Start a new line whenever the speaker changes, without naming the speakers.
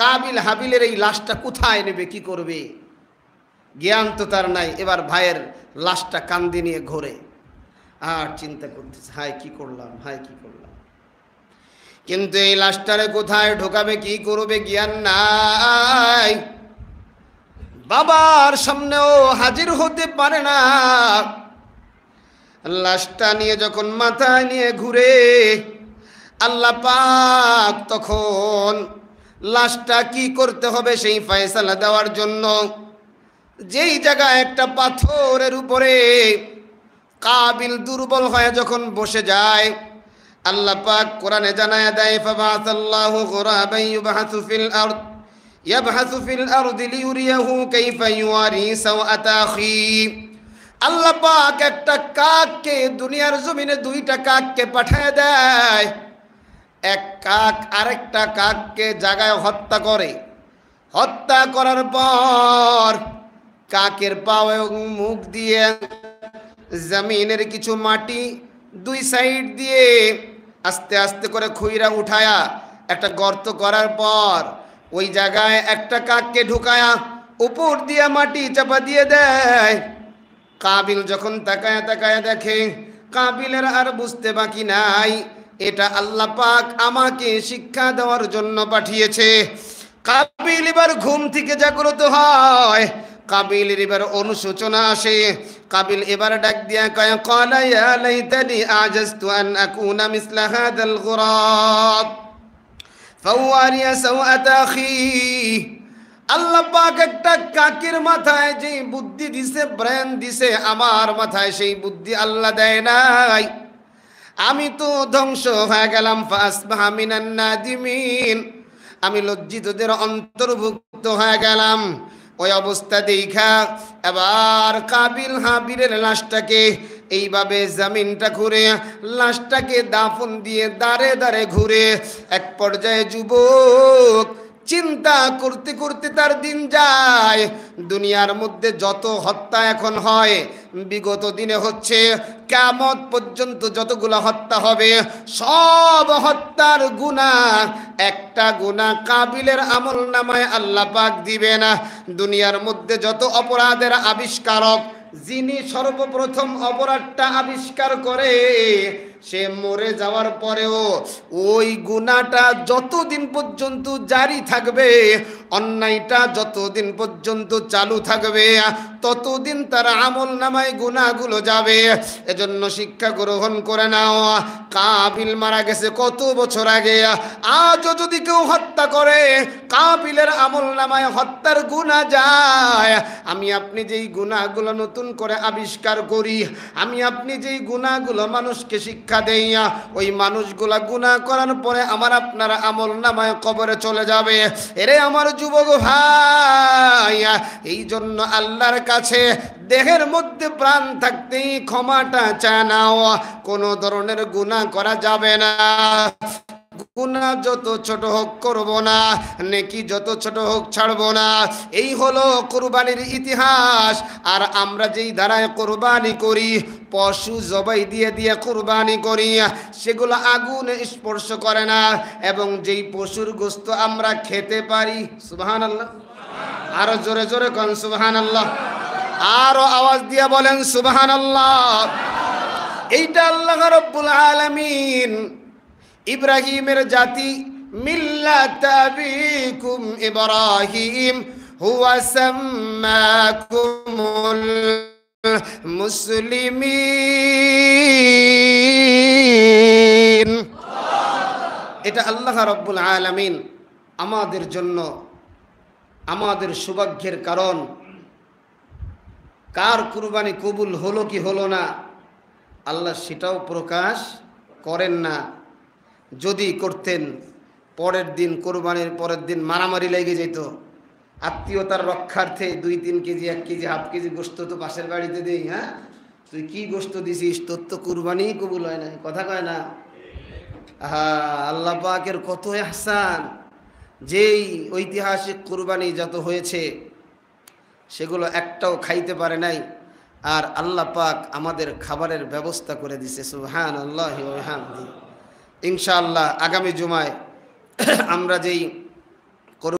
কাবিল হাবিলের এই লাশটা কোথায় নেবে, কি করবে, জ্ঞান তো তার নাই। এবার ভাইয়ের লাশটা কান্দে নিয়ে ঘোরে আর চিন্তা করতেছে, হায় কি করলাম, হায় কি করলাম। কিন্তু এই লাশটারে কোথায় ঢোকাবে, কি করবে, জ্ঞান নাই। বাবার সামনেও হাজির হতে পারে না। লাশটা নিয়ে যখন মাথায় নিয়ে ঘুরে, আল্লাহ পাক তখন লাশটা কি করতে হবে সেই ফয়সালা দেওয়ার জন্য যেই জায়গায় একটা পাথরের উপরে কাবিল দুর্বল হয়ে যখন বসে যায়, আল্লাহ পাক কোরআনে জানায়া দেয়, ফাবাআসাল্লাহু গুরাবান ইয়াবহাসু ফিল আরদি লিইউরিয়াহু কাইফা ইউয়ারি সাওআতা আখি। আল্লাহ পাক একটা কাককে, দুনিয়ার জমিনে দুইটা কাককে পাঠায় দেয়। এক কাক আরেকটা কাককে জায়গায় হত্যা করে। হত্যা করার পর কাকের পা এবং মুখ দিয়ে জমিনের কিছু মাটি দুই সাইড দিয়ে আস্তে আস্তে করে খুইরা উঠায়া একটা গর্ত করার পর ওই জায়গায় একটা কাককে ঢুকায়া উপর দিয়ে মাটি চাপা দিয়ে দেয়। কাবিল যখন তাকায়া তাকায়া দেখে, কাবিলের আর বুঝতে বাকি নাই এটা আল্লাহ পাক আমাকে শিক্ষা দেওয়ার জন্য পাঠিয়েছে। কাবিল এবার ঘুম থেকে জাগ্রত হয়, কাবিলের এবার অনুশোচনা আসে। কাবিল এবার ডাক দিয়া কয়, ক্বালা ইয়া লাইতানি আজাজতু আন আকুনা মিসলা হাযাল গুরাব ফাওয়ারিয়া সাওআতা আখি। আল্লাহ পাক একটা কাকের মাথায় যে বুদ্ধি দিছে, ব্রেন দিছে, আমার মাথায় সেই বুদ্ধি আল্লাহ দেয় নাই। আমি তো ধ্বংস হয়ে গেলাম। ফাসবাহা মিনান নাদিমিন, আমি লজ্জিতদের অন্তর্ভুক্ত হয়ে গেলাম। ওই অবস্থা দেখা এবার কাবিল হাবিলের লাশটাকে এইভাবে জমিনটা ঘুরে, লাশটাকে দাফন দিয়ে দাঁড়ে দাঁড়ে ঘুরে এক পর্যায়ে যুবক চিন্তা করতে করতে তার দিন যায়। দুনিয়ার মধ্যে যত হত্যা এখন হয়, বিগত দিনে হচ্ছে, কিয়ামত পর্যন্ত যতগুলো হত্যা হবে সব হত্যার গুনাহ একটা গুনাহ কাবিলের আমল নামায় আল্লাহ পাক দিবে না। দুনিয়ার মধ্যে যত অপরাধের আবিষ্কারক, যিনি সর্বপ্রথম অপরাধটা আবিষ্কার করে, সে মরে যাওয়ার পরেও ওই গুনাহটা যতদিন পর্যন্ত জারি থাকবে, অন্যায়টা যতদিন পর্যন্ত চালু থাকবে, ততদিন তার আমল নামায় গুনাহগুলো যাবে। এজন্য শিক্ষা গ্রহণ করে নাও। কাবিল মারা গেছে কত বছর আগে, আজও যদি কেউ হত্যা করে কাবিলের আমল নামায় হত্যার গুনাহ যায়। আমি আপনি যেই গুনাহগুলো নতুন করে আবিষ্কার করি, আমি আপনি যেই গুনাহগুলো মানুষকে শিক্ষা দেইয়া, ওই মানুষগুলা গুনাহ করার পরে আমার আপনার আমল নামায় কবরে চলে যাবে। এরে আমার যুবক ভাই, এই জন্য আল্লাহর কাছে দেহের মধ্যে প্রাণ থাকতেই ক্ষমাটা চায় নাও। কোনো ধরনের গুনাহ করা যাবে না। গুনাহ যত ছোট হোক করব না, নেকি যত ছোট হোক ছাড়ব না। এই হলো কুরবানির ইতিহাস। আর আমরা যেই ধারায় কুরবানি করি, পশু জবাই দিয়ে দিয়ে কুরবানি করি, সেগুলো আগুন স্পর্শ করে না। এবং যেই পশুর গোশত আমরা খেতে পারি, সুবহানাল্লাহ, আরো জোরে জোরে কোন সুবহানাল্লাহ, আরো আওয়াজ দিয়ে বলেন সুবহানাল্লাহ। এইটা আল্লাহ রাব্বুল আলামিন ইব্রাহিমের জাতি মিল্লাত আবিকুম ইব্রাহিম হুয়া সাম্মাকুমুল মুসলিমিন। এটা আল্লাহ রাব্বুল আলামিন আমাদের জন্য, আমাদের সৌভাগ্যের কারণ। কার কুরবানি কবুল হলো কি হলো না আল্লাহ সেটাও প্রকাশ করেন না। যদি করতেন, পরের দিন, কোরবানির পরের দিন মারামারি লেগে যেত। আত্মীয়তার রক্ষার্থে 2-3 কেজি 1 কেজি হাফ কেজি গোশত তো পাশের বাড়িতে দেই। হ্যাঁ, তুই কি গোশত দিছিস, তোর তো কুরবানি কবুল হয় না, কথা কয় না। আল্লাহ পাকের কত ইহসান। যেই ঐতিহাসিক কুরবানি যত হয়েছে সেগুলো একটাও খাইতে পারে নাই, আর আল্লাহ পাক আমাদের খাবারের ব্যবস্থা করে দিছে। সুবহানাল্লাহি ওয়া বিহামদিহি। ইনশাআল্লাহ আগামী জুমায় আমরা যেই